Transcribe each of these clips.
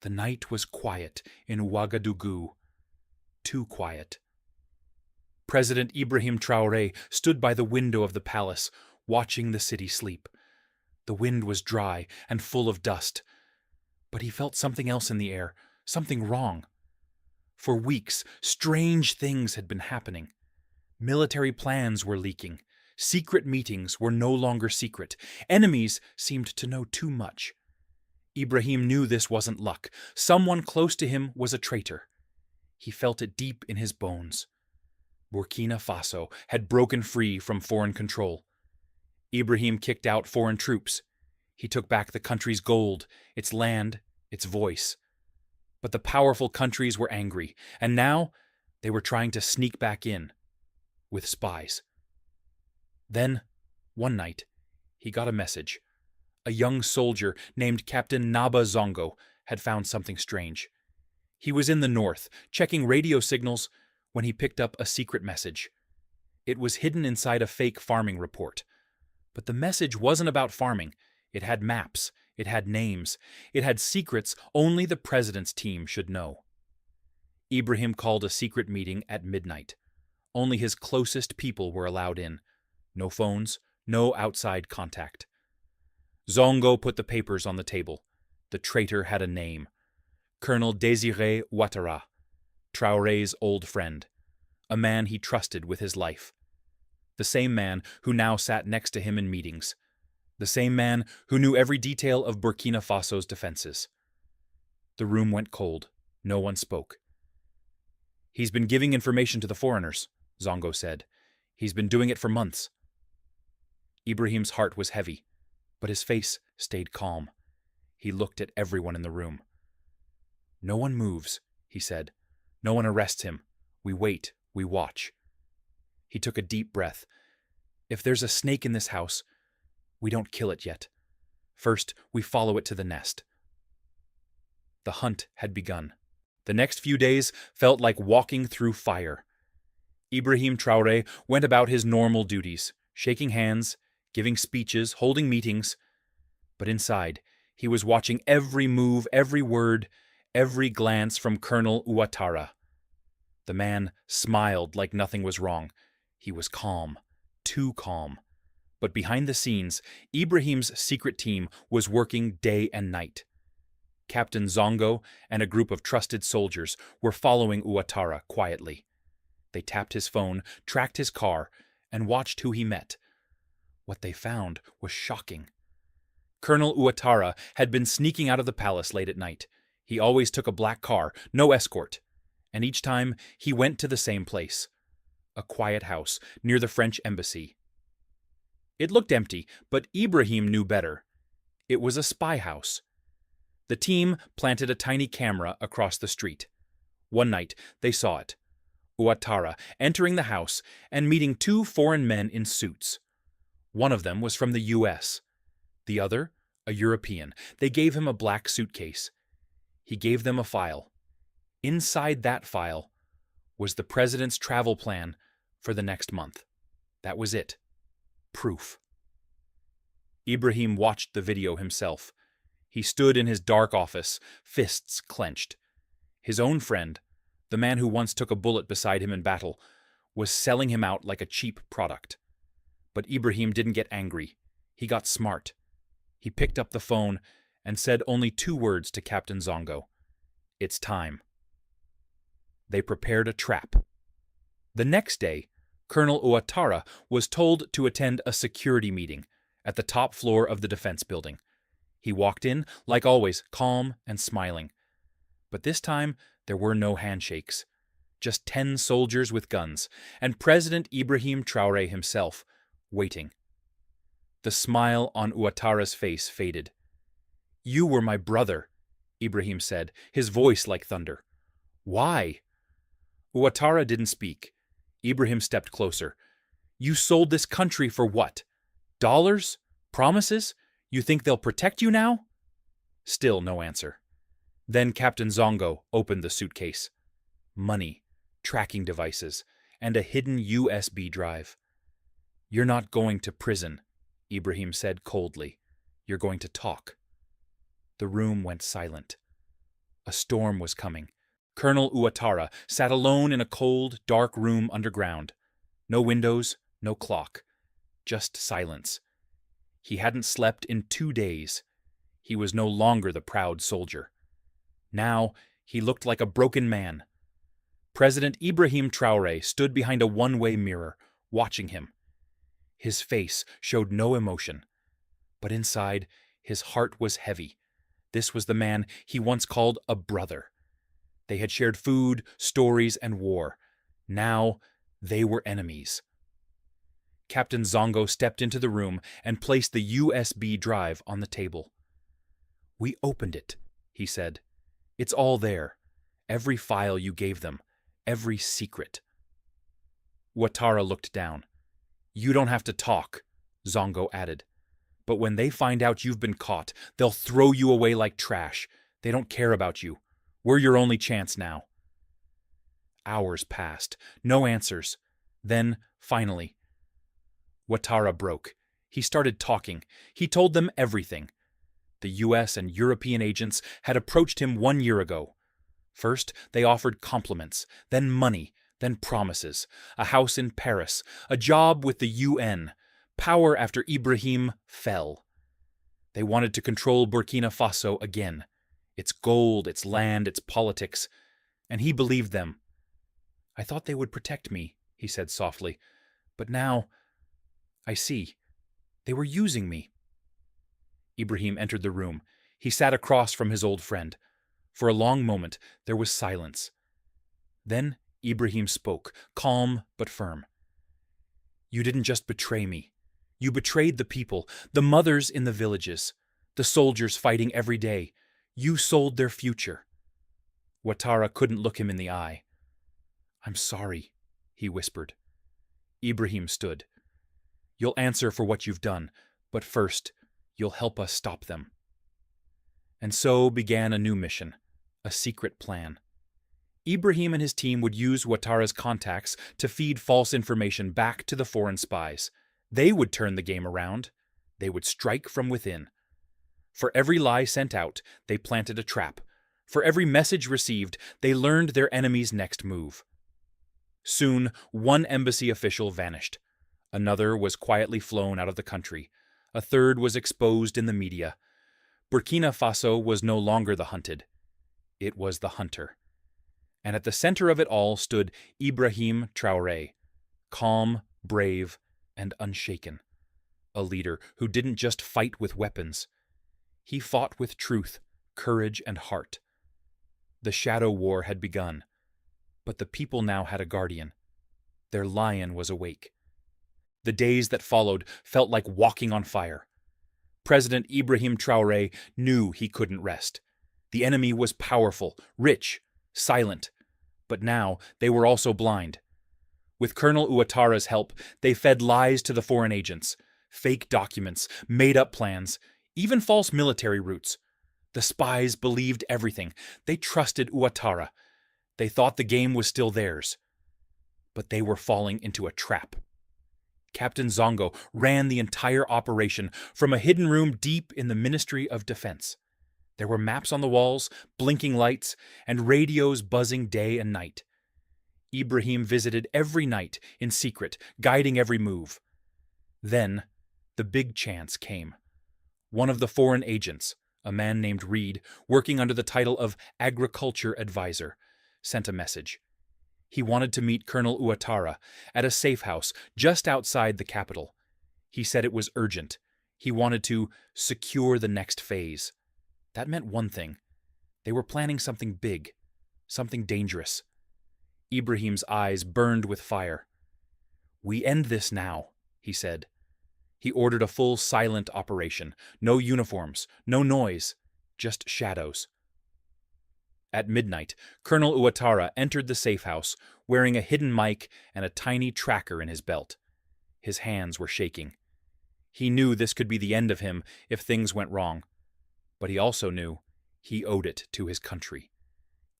The night was quiet in Ouagadougou. Too quiet. President Ibrahim Traoré stood by the window of the palace, watching the city sleep. The wind was dry and full of dust, but he felt something else in the air, something wrong. For weeks, strange things had been happening. Military plans were leaking. Secret meetings were no longer secret. Enemies seemed to know too much. Ibrahim knew this wasn't luck. Someone close to him was a traitor. He felt it deep in his bones. Burkina Faso had broken free from foreign control. Ibrahim kicked out foreign troops. He took back the country's gold, its land, its voice. But the powerful countries were angry, and now they were trying to sneak back in with spies. Then, one night, he got a message. A young soldier named Captain Naba Zongo had found something strange. He was in the north, checking radio signals, when he picked up a secret message. It was hidden inside a fake farming report. But the message wasn't about farming. It had maps. It had names. It had secrets only the president's team should know. Ibrahim called a secret meeting at midnight. Only his closest people were allowed in. No phones, no outside contact. Zongo put the papers on the table. The traitor had a name. Colonel Désiré Ouattara, Traoré's old friend, a man he trusted with his life. The same man who now sat next to him in meetings. The same man who knew every detail of Burkina Faso's defenses. The room went cold. No one spoke. "He's been giving information to the foreigners," Zongo said. "He's been doing it for months." Ibrahim's heart was heavy, but his face stayed calm. He looked at everyone in the room. "No one moves," he said. "No one arrests him. We wait. We watch." He took a deep breath. "If there's a snake in this house, we don't kill it yet. First, we follow it to the nest." The hunt had begun. The next few days felt like walking through fire. Ibrahim Traoré went about his normal duties, shaking hands, giving speeches, holding meetings. But inside, he was watching every move, every word, every glance from Colonel Ouattara. The man smiled like nothing was wrong. He was calm, too calm. But behind the scenes, Ibrahim's secret team was working day and night. Captain Zongo and a group of trusted soldiers were following Ouattara quietly. They tapped his phone, tracked his car, and watched who he met. What they found was shocking. Colonel Ouattara had been sneaking out of the palace late at night. He always took a black car, no escort. And each time, he went to the same place. A quiet house near the French embassy. It looked empty, but Ibrahim knew better. It was a spy house. The team planted a tiny camera across the street. One night, they saw it. Ouattara entering the house and meeting two foreign men in suits. One of them was from the U.S., the other, a European. They gave him a black suitcase. He gave them a file. Inside that file was the president's travel plan for the next month. That was it. Proof. Ibrahim watched the video himself. He stood in his dark office, fists clenched. His own friend, the man who once took a bullet beside him in battle, was selling him out like a cheap product. But Ibrahim didn't get angry. He got smart. He picked up the phone and said only 2 words to Captain Zongo. "It's time." They prepared a trap. The next day, Colonel Ouattara was told to attend a security meeting at the top floor of the defense building. He walked in, like always, calm and smiling. But this time, there were no handshakes. Just 10 soldiers with guns, and President Ibrahim Traoré himself, waiting. The smile on Ouattara's face faded. "You were my brother," Ibrahim said, his voice like thunder. "Why?" Ouattara didn't speak. Ibrahim stepped closer. "You sold this country for what? Dollars? Promises? You think they'll protect you now?" Still no answer. Then Captain Zongo opened the suitcase. Money, tracking devices, and a hidden USB drive. "You're not going to prison," Ibrahim said coldly. "You're going to talk." The room went silent. A storm was coming. Colonel Uatara sat alone in a cold, dark room underground. No windows, no clock. Just silence. He hadn't slept in 2 days. He was no longer the proud soldier. Now he looked like a broken man. President Ibrahim Traoré stood behind a one-way mirror, watching him. His face showed no emotion, but inside, his heart was heavy. This was the man he once called a brother. They had shared food, stories, and war. Now they were enemies. Captain Zongo stepped into the room and placed the USB drive on the table. "We opened it," he said. "It's all there. Every file you gave them. Every secret." Ouattara looked down. "You don't have to talk," Zongo added. "But when they find out you've been caught, they'll throw you away like trash. They don't care about you. We're your only chance now." Hours passed. No answers. Then, finally, Ouattara broke. He started talking. He told them everything. The US and European agents had approached him 1 year ago. First, they offered compliments, then money, then promises, a house in Paris, a job with the UN, power after Ibrahim fell. They wanted to control Burkina Faso again, its gold, its land, its politics, and he believed them. "I thought they would protect me," he said softly, "but now I see. They were using me." Ibrahim entered the room. He sat across from his old friend. For a long moment, there was silence. Then Ibrahim spoke, calm but firm. "You didn't just betray me. You betrayed the people, the mothers in the villages, the soldiers fighting every day. You sold their future." Ouattara couldn't look him in the eye. "I'm sorry," he whispered. Ibrahim stood. "You'll answer for what you've done, but first, you'll help us stop them." And so began a new mission, a secret plan. Ibrahim and his team would use Ouattara's contacts to feed false information back to the foreign spies. They would turn the game around. They would strike from within. For every lie sent out, they planted a trap. For every message received, they learned their enemy's next move. Soon, one embassy official vanished. Another was quietly flown out of the country. A third was exposed in the media. Burkina Faso was no longer the hunted. It was the hunter. And at the center of it all stood Ibrahim Traoré, calm, brave, and unshaken. A leader who didn't just fight with weapons. He fought with truth, courage, and heart. The shadow war had begun, but the people now had a guardian. Their lion was awake. The days that followed felt like walking on fire. President Ibrahim Traoré knew he couldn't rest. The enemy was powerful, rich, silent, but now they were also blind. With Colonel Ouattara's help, they fed lies to the foreign agents, fake documents, made-up plans, even false military routes. The spies believed everything. They trusted Ouattara. They thought the game was still theirs. But they were falling into a trap. Captain Zongo ran the entire operation from a hidden room deep in the Ministry of Defense. There were maps on the walls, blinking lights, and radios buzzing day and night. Ibrahim visited every night in secret, guiding every move. Then, the big chance came. One of the foreign agents, a man named Reed, working under the title of Agriculture Advisor, sent a message. He wanted to meet Colonel Ouattara at a safe house just outside the capital. He said it was urgent. He wanted to secure the next phase. That meant one thing. They were planning something big, something dangerous. Ibrahim's eyes burned with fire. "We end this now," he said. He ordered a full silent operation. No uniforms, no noise, just shadows. At midnight, Colonel Ouattara entered the safe house, wearing a hidden mic and a tiny tracker in his belt. His hands were shaking. He knew this could be the end of him if things went wrong. But he also knew he owed it to his country.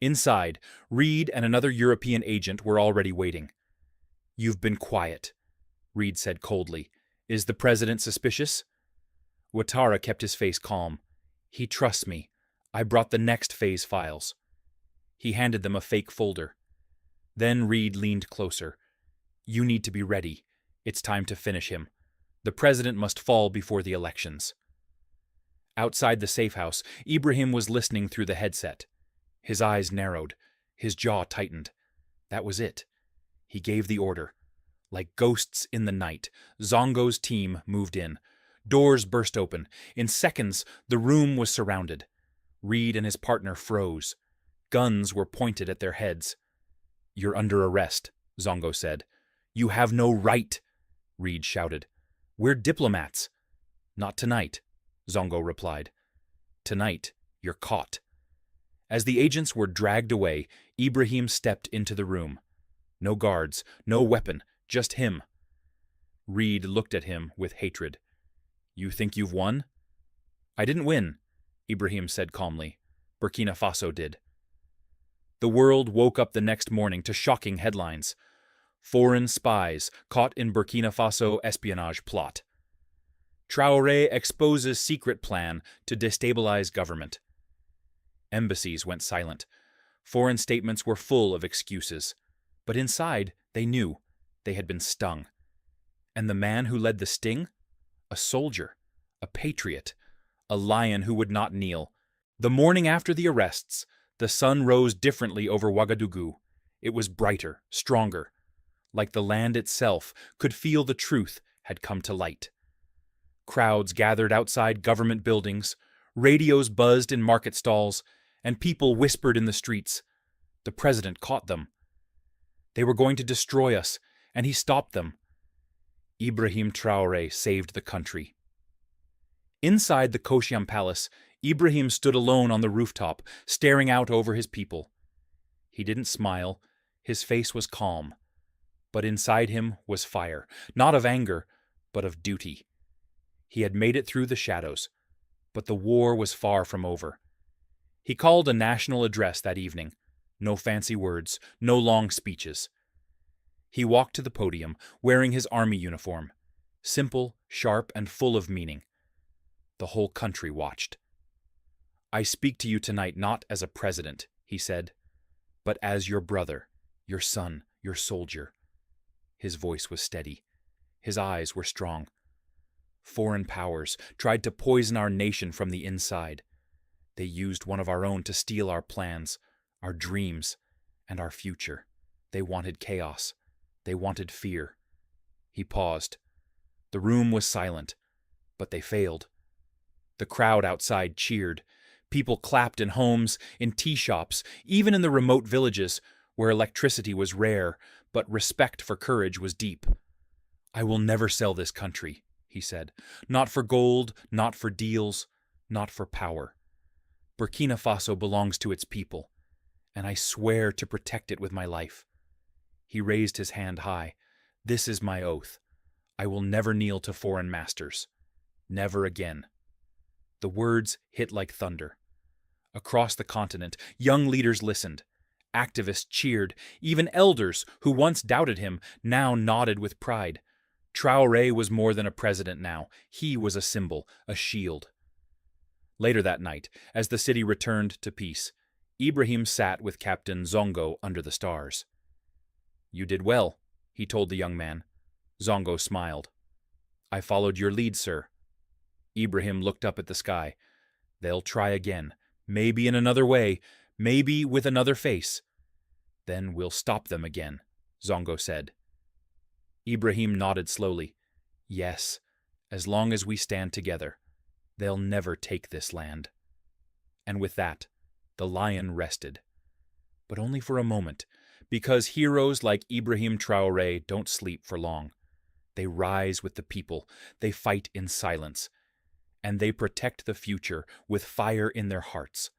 Inside, Reed and another European agent were already waiting. "You've been quiet," Reed said coldly. "Is the president suspicious?" Ouattara kept his face calm. "He trusts me. I brought the next phase files. He handed them a fake folder. Then Reed leaned closer. You need to be ready. It's time to finish him. The president must fall before the elections. Outside the safe house, Ibrahim was listening through the headset. His eyes narrowed. His jaw tightened. That was it. He gave the order. Like ghosts in the night, Zongo's team moved in. Doors burst open. In seconds, the room was surrounded. Reed and his partner froze. Guns were pointed at their heads. You're under arrest, Zongo said. You have no right, Reed shouted. We're diplomats. Not tonight, Zongo replied. Tonight, you're caught. As the agents were dragged away, Ibrahim stepped into the room. No guards, no weapon, just him. Reed looked at him with hatred. You think you've won? I didn't win, Ibrahim said calmly. Burkina Faso did. The world woke up the next morning to shocking headlines. Foreign spies caught in Burkina Faso espionage plot. Traoré exposes secret plan to destabilize government. Embassies went silent. Foreign statements were full of excuses. But inside, they knew they had been stung. And the man who led the sting? A soldier, a patriot, a lion who would not kneel. The morning after the arrests, the sun rose differently over Ouagadougou. It was brighter, stronger. Like the land itself could feel the truth had come to light. Crowds gathered outside government buildings, radios buzzed in market stalls, and people whispered in the streets. The president caught them. They were going to destroy us, and he stopped them. Ibrahim Traoré saved the country. Inside the Koshiam Palace, Ibrahim stood alone on the rooftop, staring out over his people. He didn't smile. His face was calm. But inside him was fire, not of anger, but of duty. He had made it through the shadows, but the war was far from over. He called a national address that evening. No fancy words, no long speeches. He walked to the podium, wearing his army uniform. Simple, sharp, and full of meaning. The whole country watched. I speak to you tonight not as a president, he said, but as your brother, your son, your soldier. His voice was steady. His eyes were strong. Foreign powers tried to poison our nation from the inside. They used one of our own to steal our plans, our dreams, and our future. They wanted chaos. They wanted fear. He paused. The room was silent, but they failed. The crowd outside cheered. People clapped in homes, in tea shops, even in the remote villages where electricity was rare, but respect for courage was deep. I will never sell this country, he said. Not for gold, not for deals, not for power. Burkina Faso belongs to its people, and I swear to protect it with my life. He raised his hand high. This is my oath. I will never kneel to foreign masters. Never again. The words hit like thunder. Across the continent, young leaders listened. Activists cheered. Even elders who once doubted him now nodded with pride. Traoré was more than a president now. He was a symbol, a shield. Later that night, as the city returned to peace, Ibrahim sat with Captain Zongo under the stars. You did well, he told the young man. Zongo smiled. I followed your lead, sir. Ibrahim looked up at the sky. They'll try again, maybe in another way, maybe with another face. Then we'll stop them again, Zongo said. Ibrahim nodded slowly. Yes, as long as we stand together. They'll never take this land. And with that, the lion rested. But only for a moment, because heroes like Ibrahim Traoré don't sleep for long. They rise with the people, they fight in silence, and they protect the future with fire in their hearts.